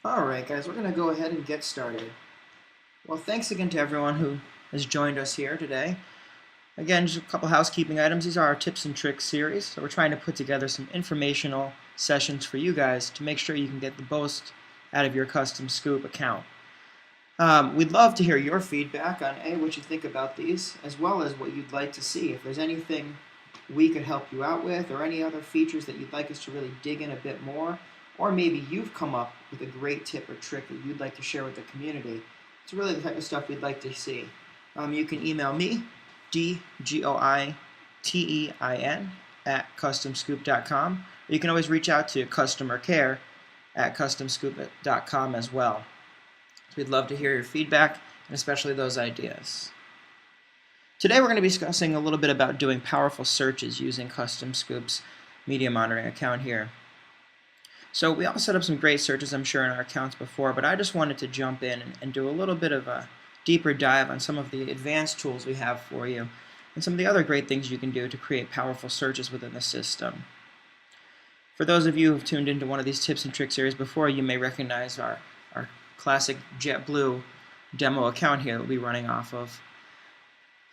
Alright guys, we're going to go ahead and get started. Well, thanks again to everyone who has joined us here today. Again, just a couple housekeeping items. These are our tips and tricks series. So we're trying to put together some informational sessions for you guys to make sure you can get the most out of your CustomScoop account. We'd love to hear your feedback on what you think about these, as well as what you'd like to see. If there's anything we could help you out with, or any other features that you'd like us to really dig in a bit more, or maybe you've come up with a great tip or trick that you'd like to share with the community. It's really the type of stuff we'd like to see. You can email me, dgoitein @customscoop.com. Or you can always reach out to customer care @customscoop.com as well. So we'd love to hear your feedback, and especially those ideas. Today we're going to be discussing a little bit about doing powerful searches using CustomScoop's media monitoring account here. So we all set up some great searches, I'm sure, in our accounts before, but I just wanted to jump in and do a little bit of a deeper dive on some of the advanced tools we have for you and some of the other great things you can do to create powerful searches within the system. For those of you who've tuned into one of these tips and tricks series before, you may recognize our classic JetBlue demo account here that we'll be running off of.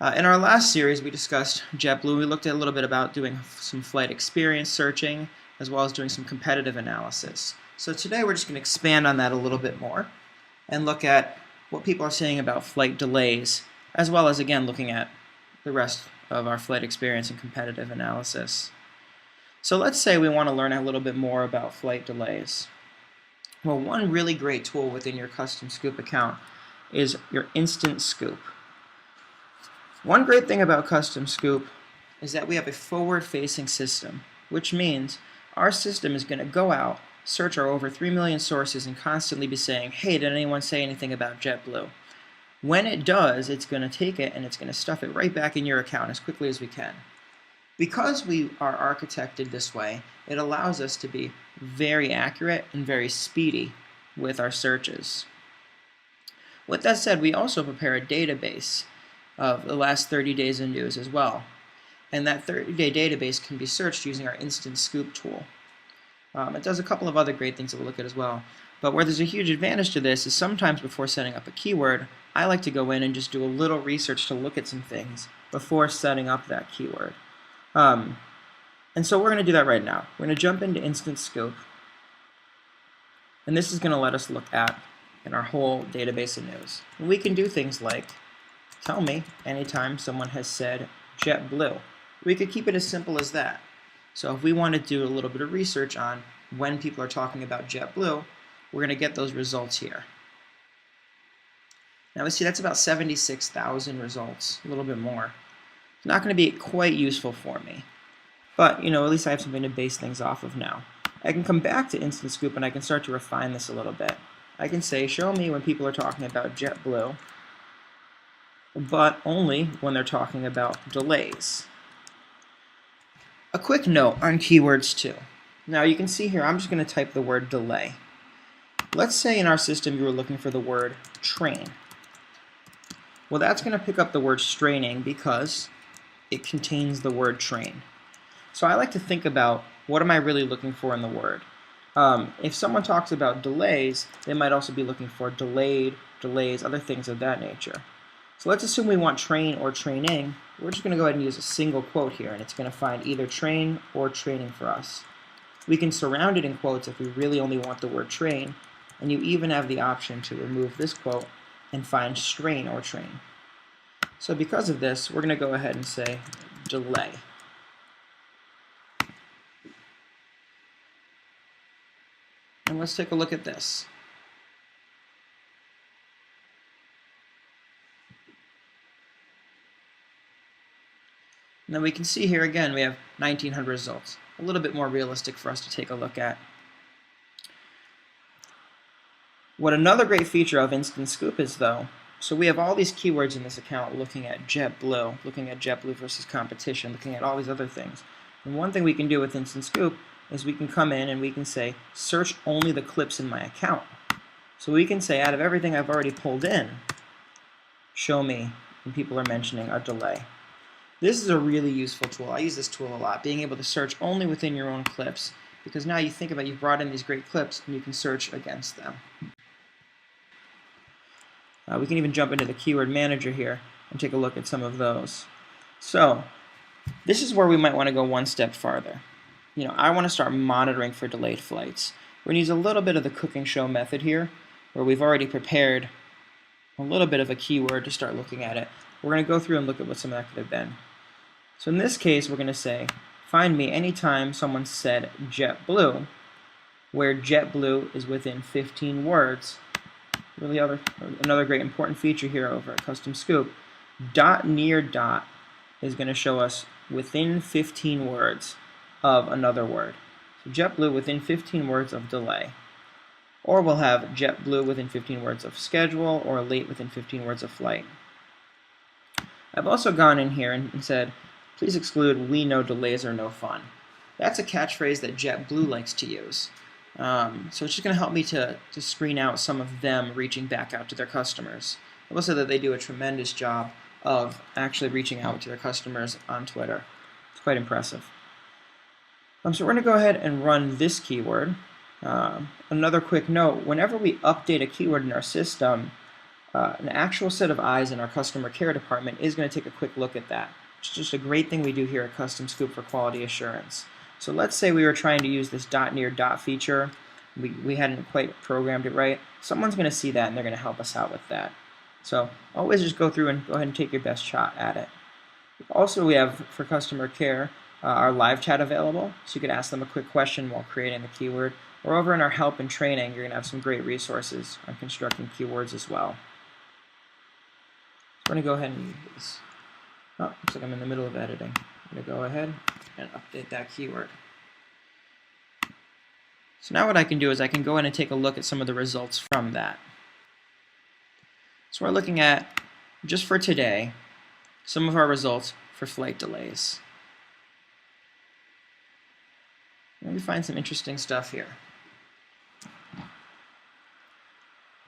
In our last series, we discussed JetBlue. We looked at a little bit about doing some flight experience searching, as well as doing some competitive analysis. So today we're just going to expand on that a little bit more and look at what people are saying about flight delays, as well as, again, looking at the rest of our flight experience and competitive analysis. So let's say we want to learn a little bit more about flight delays. Well, one really great tool within your CustomScoop account is your Instant Scoop. One great thing about CustomScoop is that we have a forward-facing system, which means our system is going to go out, search our over 3 million sources, and constantly be saying, hey, did anyone say anything about JetBlue? When it does, it's going to take it and it's going to stuff it right back in your account as quickly as we can. Because we are architected this way, it allows us to be very accurate and very speedy with our searches. With that said, we also prepare a database of the last 30 days of news as well. And that 30-day database can be searched using our Instant Scoop tool. It does a couple of other great things that we'll look at as well. But where there's a huge advantage to this is sometimes before setting up a keyword, I like to go in and just do a little research to look at some things before setting up that keyword. And so we're going to do that right now. We're going to jump into Instant Scoop. And this is going to let us look at in our whole database of news. And we can do things like tell me anytime someone has said JetBlue. We could keep it as simple as that. So if we want to do a little bit of research on when people are talking about JetBlue, we're going to get those results here. Now we see that's about 76,000 results, a little bit more. It's not going to be quite useful for me, but at least I have something to base things off of now. I can come back to Instant Scoop and I can start to refine this a little bit. I can say, show me when people are talking about JetBlue, but only when they're talking about delays. A quick note on keywords too. Now you can see here I'm just going to type the word delay. Let's say in our system you were looking for the word train. Well, that's going to pick up the word straining because it contains the word train. So I like to think about what am I really looking for in the word. If someone talks about delays, they might also be looking for delayed, delays, other things of that nature. So let's assume we want train or training. We're just going to go ahead and use a single quote here, and it's going to find either train or training for us. We can surround it in quotes if we really only want the word train, and you even have the option to remove this quote and find strain or train. So because of this, we're going to go ahead and say delay. And let's take a look at this. And then we can see here again we have 1,900 results. A little bit more realistic for us to take a look at. What another great feature of Instant Scoop is though, so we have all these keywords in this account looking at JetBlue versus competition, looking at all these other things. And one thing we can do with Instant Scoop is we can come in and we can say search only the clips in my account. So we can say out of everything I've already pulled in, show me when people are mentioning a delay. This is a really useful tool. I use this tool a lot, being able to search only within your own clips because now you think about you've brought in these great clips and you can search against them. We can even jump into the keyword manager here and take a look at some of those. So this is where we might want to go one step farther. I want to start monitoring for delayed flights. We're going to use a little bit of the cooking show method here, where we've already prepared a little bit of a keyword to start looking at it. We're going to go through and look at what some of that could have been. So in this case, we're going to say, find me anytime someone said JetBlue, where JetBlue is within 15 words. Really another great important feature here over at CustomScoop. Dot near dot is going to show us within 15 words of another word. So JetBlue within 15 words of delay. Or we'll have JetBlue within 15 words of schedule, or late within 15 words of flight. I've also gone in here and said, please exclude "we know delays are no fun." That's a catchphrase that JetBlue likes to use. So it's just going to help me to screen out some of them reaching back out to their customers. I will say that they do a tremendous job of actually reaching out to their customers on Twitter. It's quite impressive. So we're going to go ahead and run this keyword. Another quick note, whenever we update a keyword in our system, an actual set of eyes in our customer care department is going to take a quick look at that. It's just a great thing we do here at CustomScoop for quality assurance. So let's say we were trying to use this dot near dot feature. We hadn't quite programmed it right. Someone's going to see that and they're going to help us out with that. So always just go through and go ahead and take your best shot at it. Also, we have for customer care our live chat available, so you could ask them a quick question while creating the keyword. Or over in our help and training, you're going to have some great resources on constructing keywords as well. So we're going to go ahead and use this. Oh, looks like I'm in the middle of editing. I'm going to go ahead and update that keyword. So now what I can do is I can go in and take a look at some of the results from that. So we're looking at, just for today, some of our results for flight delays. Let me find some interesting stuff here.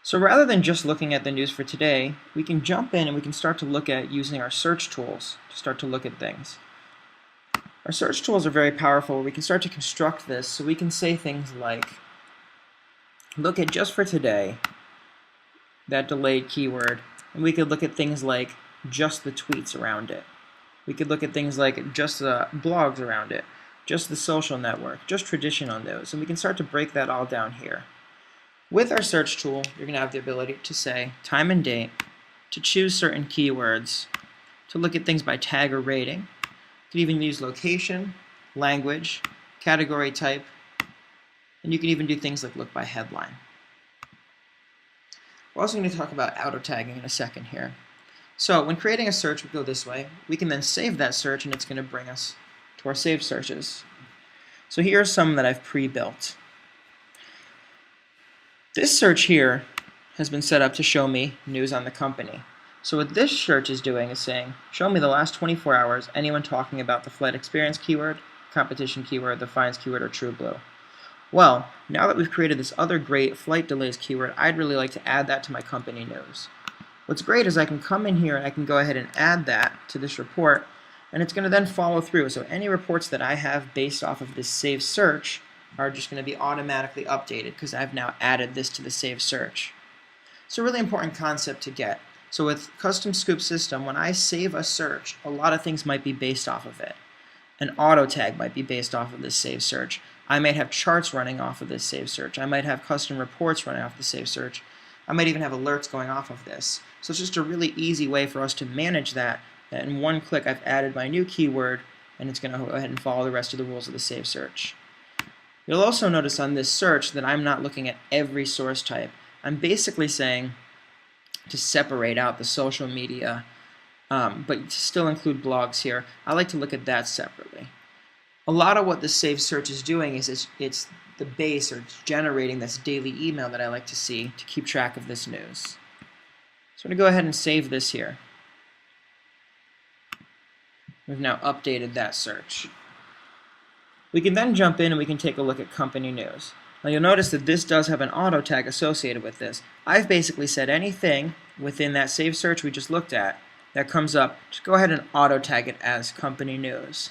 So rather than just looking at the news for today, we can jump in and we can start to look at using our search tools to start to look at things. Our search tools are very powerful. We can start to construct this so we can say things like, look at just for today, that delayed keyword, and we could look at things like just the tweets around it. We could look at things like just the blogs around it, just the social network, just traditional news, and we can start to break that all down here. With our search tool, you're going to have the ability to say time and date, to choose certain keywords, to look at things by tag or rating. You can even use location, language, category type, and you can even do things like look by headline. We're also going to talk about auto tagging in a second here. So when creating a search, we go this way. We can then save that search, and it's going to bring us to our saved searches. So here are some that I've pre-built. This search here has been set up to show me news on the company. So what this search is doing is saying, show me the last 24 hours, anyone talking about the flight experience keyword, competition keyword, the fines keyword, or TrueBlue. Well, now that we've created this other great flight delays keyword, I'd really like to add that to my company news. What's great is I can come in here and I can go ahead and add that to this report, and it's going to then follow through. So any reports that I have based off of this saved search are just going to be automatically updated because I've now added this to the saved search. It's a really important concept to get. So with CustomScoop system, when I save a search, a lot of things might be based off of it. An auto tag might be based off of this saved search. I might have charts running off of this saved search. I might have custom reports running off the saved search. I might even have alerts going off of this. So it's just a really easy way for us to manage that. In one click, I've added my new keyword, and it's going to go ahead and follow the rest of the rules of the saved search. You'll also notice on this search that I'm not looking at every source type. I'm basically saying to separate out the social media, but to still include blogs here. I like to look at that separately. A lot of what the saved search is doing is it's the base, or it's generating this daily email that I like to see to keep track of this news. So I'm going to go ahead and save this here. We've now updated that search. We can then jump in and we can take a look at company news. Now you'll notice that this does have an auto tag associated with this. I've basically said anything within that saved search we just looked at that comes up, just go ahead and auto tag it as company news.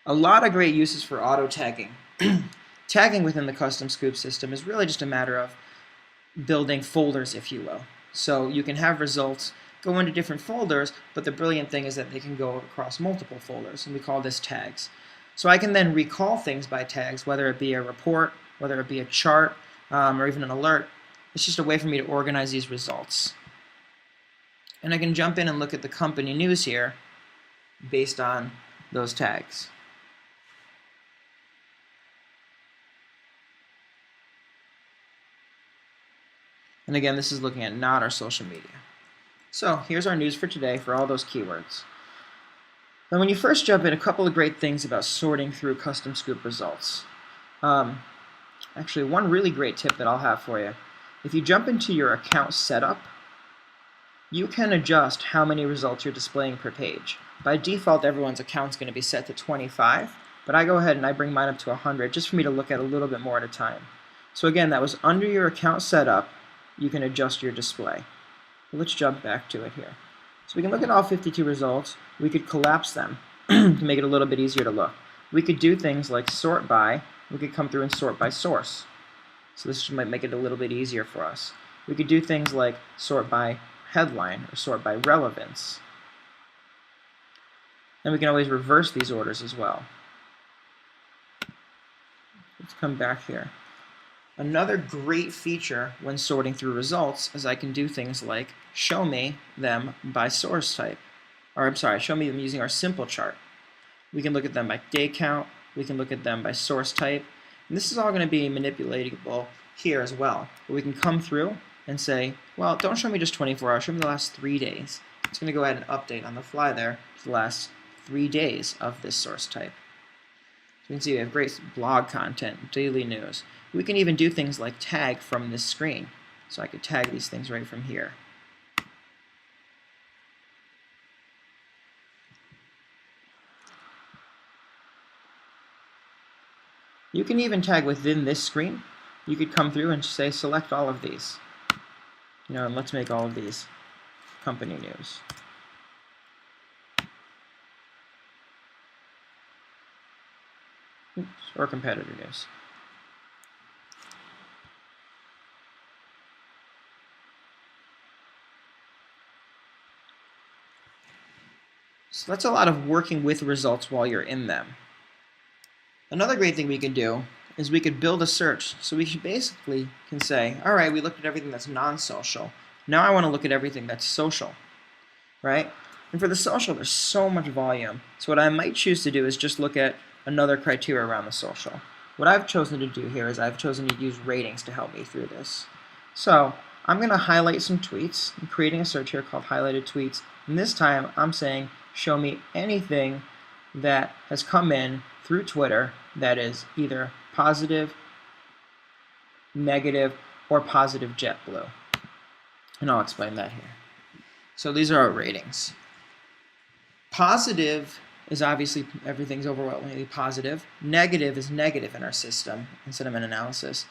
A lot of great uses for auto tagging. Tagging within the CustomScoop system is really just a matter of building folders, if you will. So you can have results go into different folders, but the brilliant thing is that they can go across multiple folders, and we call this tags. So I can then recall things by tags, whether it be a report, whether it be a chart, or even an alert. It's just a way for me to organize these results. And I can jump in and look at the company news here based on those tags. And again, this is looking at not our social media. So here's our news for today for all those keywords. Now when you first jump in, a couple of great things about sorting through CustomScoop results. Actually, one really great tip that I'll have for you. If you jump into your account setup, you can adjust how many results you're displaying per page. By default, everyone's account's going to be set to 25, but I go ahead and I bring mine up to 100 just for me to look at a little bit more at a time. So again, that was under your account setup. You can adjust your display. Let's jump back to it here. So we can look at all 52 results. We could collapse them to make it a little bit easier to look. We could do things like sort by. We could come through and sort by source. So this might make it a little bit easier for us. We could do things like sort by headline or sort by relevance. And we can always reverse these orders as well. Let's come back here. Another great feature when sorting through results is I can do things like show me them by source type. Or I'm sorry, show me them using our simple chart. We can look at them by day count. We can look at them by source type. And this is all going to be manipulatable here as well. But we can come through and say, well, don't show me just 24 hours, show me the last 3 days. It's going to go ahead and update on the fly there to the last 3 days of this source type. So you can see we have great blog content, daily news. We can even do things like tag from this screen. So I could tag these things right from here. You can even tag within this screen. You could come through and say select all of these. And let's make all of these company news. Oops, or competitor news. So that's a lot of working with results while you're in them. Another great thing we can do is we could build a search. So we basically can say, all right, we looked at everything that's non-social. Now I want to look at everything that's social, right? And for the social, there's so much volume. So what I might choose to do is just look at another criteria around the social. What I've chosen to do here is I've chosen to use ratings to help me through this. So I'm going to highlight some tweets. I'm creating a search here called highlighted tweets. And this time I'm saying show me anything that has come in through Twitter that is either positive, negative, or positive JetBlue. And I'll explain that here. So these are our ratings. Positive is obviously everything's overwhelmingly positive. Negative is negative in our system in sentiment analysis.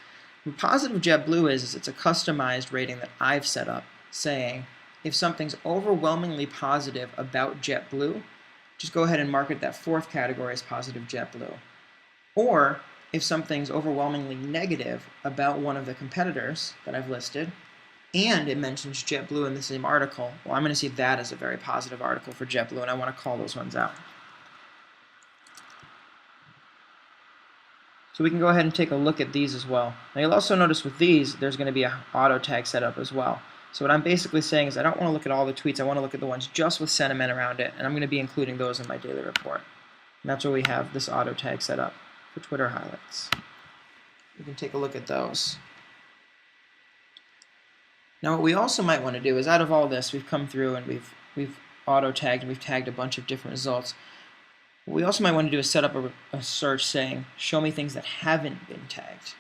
What positive JetBlue is it's a customized rating that I've set up saying if something's overwhelmingly positive about JetBlue, just go ahead and mark it that fourth category as positive JetBlue. Or if something's overwhelmingly negative about one of the competitors that I've listed, and it mentions JetBlue in the same article, well, I'm going to see that as a very positive article for JetBlue, and I want to call those ones out. So we can go ahead and take a look at these as well. Now you'll also notice with these, there's going to be an auto tag set up as well. So what I'm basically saying is I don't want to look at all the tweets, I want to look at the ones just with sentiment around it, and I'm going to be including those in my daily report. And that's where we have this auto tag set up for Twitter highlights. We can take a look at those. Now what we also might want to do is out of all this, we've come through and we've auto tagged and we've tagged a bunch of different results. What we also might want to do is set up a search saying show me things that haven't been tagged.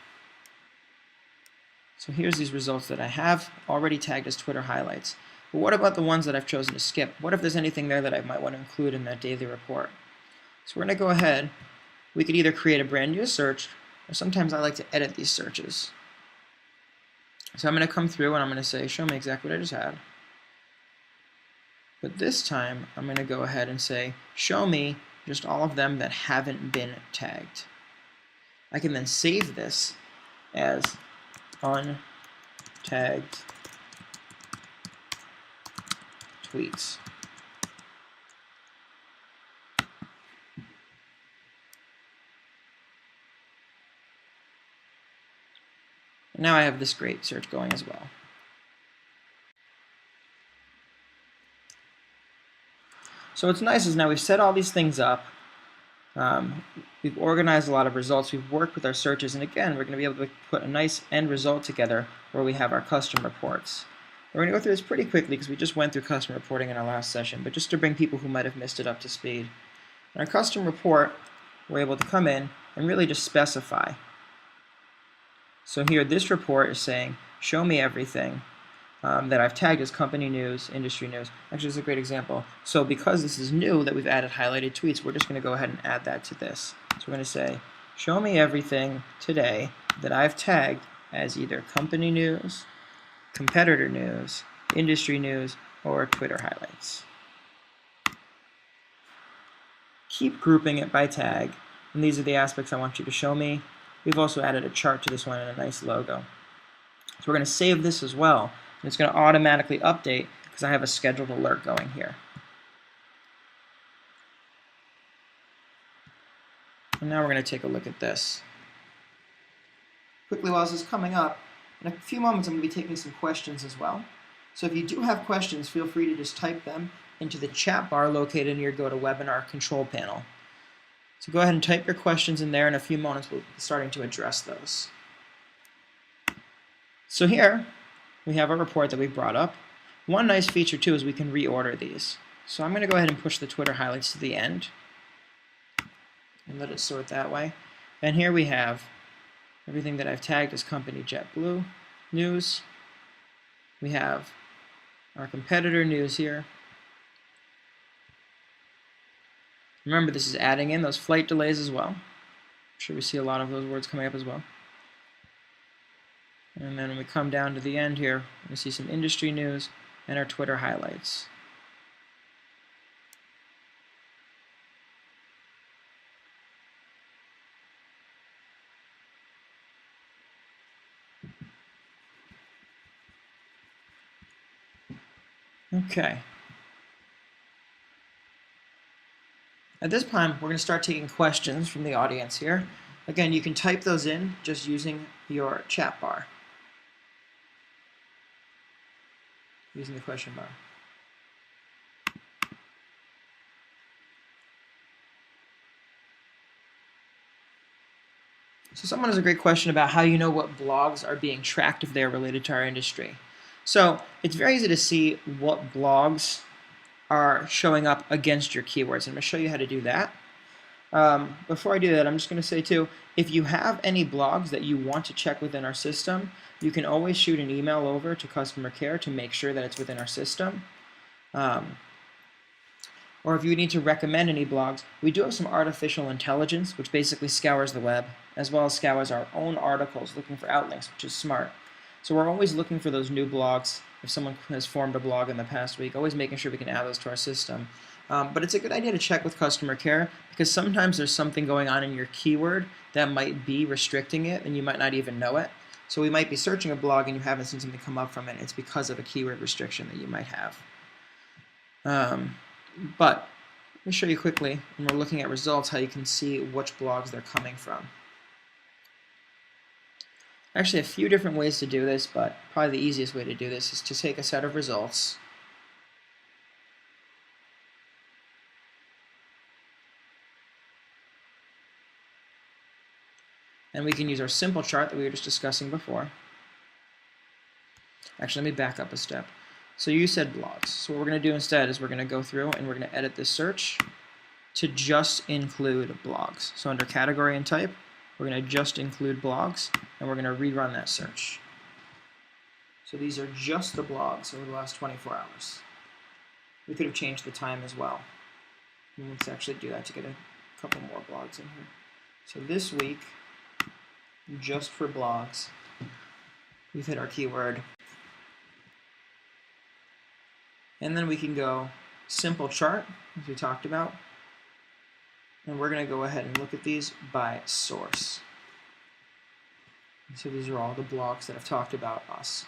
So here's these results that I have already tagged as Twitter highlights. But what about the ones that I've chosen to skip? What if there's anything there that I might want to include in that daily report? So we're going to go ahead. We could either create a brand new search, or sometimes I like to edit these searches. So I'm going to come through and I'm going to say show me exactly what I just had. But this time I'm going to go ahead and say show me just all of them that haven't been tagged. I can then save this as untagged tweets. And now I have this great search going as well. So what's nice is now we've set all these things up. We've organized a lot of results. We've worked with our searches, and again, we're going to be able to put a nice end result together where we have our custom reports. We're going to go through this pretty quickly because we just went through custom reporting in our last session, but just to bring people who might have missed it up to speed. In our custom report, we're able to come in and really just specify. So here, this report is saying, show me everything that I've tagged as company news, industry news. Actually, this is a great example. So because this is new that we've added highlighted tweets, we're just going to go ahead and add that to this. So we're going to say, show me everything today that I've tagged as either company news, competitor news, industry news, or Twitter highlights. Keep grouping it by tag, and these are the aspects I want you to show me. We've also added a chart to this one and a nice logo. So we're going to save this as well. And it's going to automatically update because I have a scheduled alert going here. And now we're going to take a look at this. Quickly, while this is coming up, in a few moments I'm going to be taking some questions as well. So if you do have questions, feel free to just type them into the chat bar located in your GoToWebinar control panel. So go ahead and type your questions in there. In a few moments we'll be starting to address those. So here we have a report that we brought up. One nice feature too is we can reorder these. So I'm going to go ahead and push the Twitter highlights to the end and let it sort that way. And here we have everything that I've tagged as company JetBlue news. We have our competitor news here. Remember, this is adding in those flight delays as well. I'm sure we see a lot of those words coming up as well. And then when we come down to the end here, we see some industry news and our Twitter highlights. Okay. At this time, we're going to start taking questions from the audience here. Again, you can type those in just using your chat bar, using the question bar. So someone has a great question about how you know what blogs are being tracked if they're related to our industry. So it's very easy to see what blogs are showing up against your keywords. I'm going to show you how to do that. Before I do that, I'm just going to say too, if you have any blogs that you want to check within our system, you can always shoot an email over to customer care to make sure that it's within our system. Or if you need to recommend any blogs, we do have some artificial intelligence, which basically scours the web, as well as scours our own articles looking for outlinks, which is smart. So we're always looking for those new blogs. If someone has formed a blog in the past week, always making sure we can add those to our system. But it's a good idea to check with customer care because sometimes there's something going on in your keyword that might be restricting it and you might not even know it. So we might be searching a blog and you haven't seen something come up from it. It's because of a keyword restriction that you might have. But let me show you quickly, when we're looking at results, how you can see which blogs they're coming from. Actually, a few different ways to do this, but probably the easiest way to do this is to take a set of results. And we can use our simple chart that we were just discussing before. Actually, let me back up a step. So you said blogs. So what we're going to do instead is we're going to go through and we're going to edit this search to just include blogs. So under category and type, we're going to just include blogs, and we're going to rerun that search. So these are just the blogs over the last 24 hours. We could have changed the time as well. And let's actually do that to get a couple more blogs in here. So this week, just for blogs, we've hit our keyword. And then we can go simple chart, as we talked about. And we're going to go ahead and look at these by source. So these are all the blocks that have talked about us.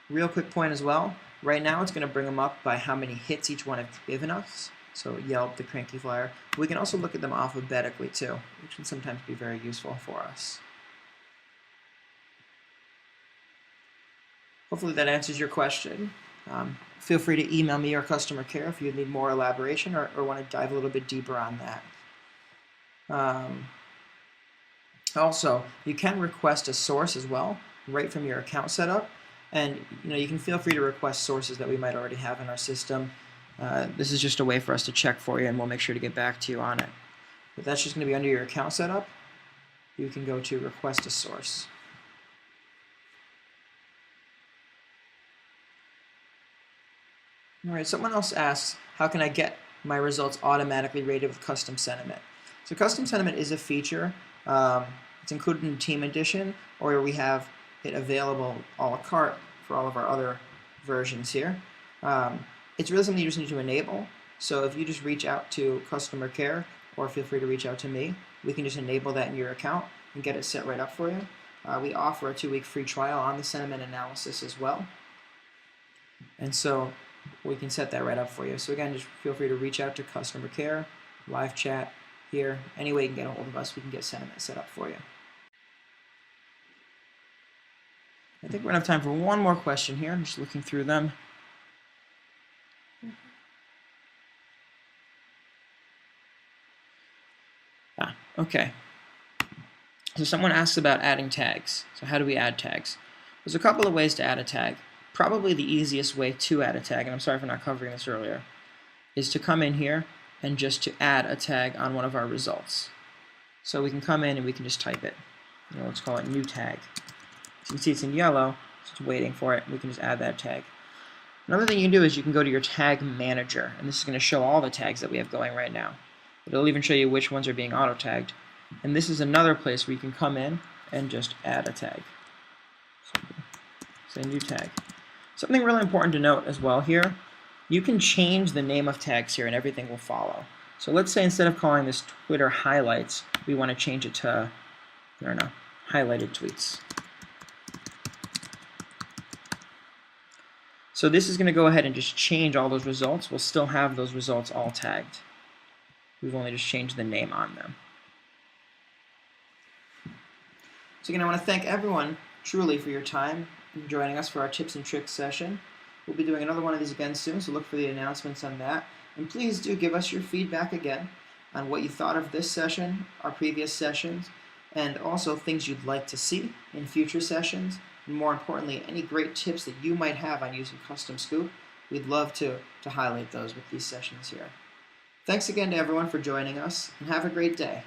Real quick point as well, right now it's going to bring them up by how many hits each one have given us. So Yelp, the Cranky Flyer. We can also look at them alphabetically too, which can sometimes be very useful for us. Hopefully that answers your question. Feel free to email me or customer care if you need more elaboration or want to dive a little bit deeper on that. Also, you can request a source as well, right from your account setup. And you can feel free to request sources that we might already have in our system. This is just a way for us to check for you, and we'll make sure to get back to you on it. But that's just going to be under your account setup. You can go to request a source. All right, someone else asks, how can I get my results automatically rated with custom sentiment? So custom sentiment is a feature. It's included in Team Edition, or we have it available a la carte for all of our other versions here. It's really something you just need to enable. So if you just reach out to customer care, or feel free to reach out to me, we can just enable that in your account and get it set right up for you. We offer a 2-week free trial on the sentiment analysis as well. And so we can set that right up for you. So again, just feel free to reach out to customer care, live chat here. Any way you can get a hold of us, we can get sentiment set up for you. I think we're going to have time for one more question here. I'm just looking through them. Okay. So someone asks about adding tags. So how do we add tags? There's a couple of ways to add a tag. Probably the easiest way to add a tag, and I'm sorry for not covering this earlier, is to come in here and just to add a tag on one of our results. So we can come in and we can just type it. Let's call it new tag. So you can see it's in yellow, so it's waiting for it. We can just add that tag. Another thing you can do is you can go to your tag manager, and this is going to show all the tags that we have going right now. But it'll even show you which ones are being auto-tagged. And this is another place where you can come in and just add a tag. So say new tag. Something really important to note as well here, you can change the name of tags here and everything will follow. So let's say instead of calling this Twitter highlights, we want to change it to, I don't know, highlighted tweets. So this is going to go ahead and just change all those results. We'll still have those results all tagged. We've only just changed the name on them. So again, I want to thank everyone truly for your time and joining us for our tips and tricks session. We'll be doing another one of these again soon, so look for the announcements on that. And please do give us your feedback again on what you thought of this session, our previous sessions, and also things you'd like to see in future sessions. And more importantly, any great tips that you might have on using CustomScoop. We'd love to highlight those with these sessions here. Thanks again to everyone for joining us, and have a great day.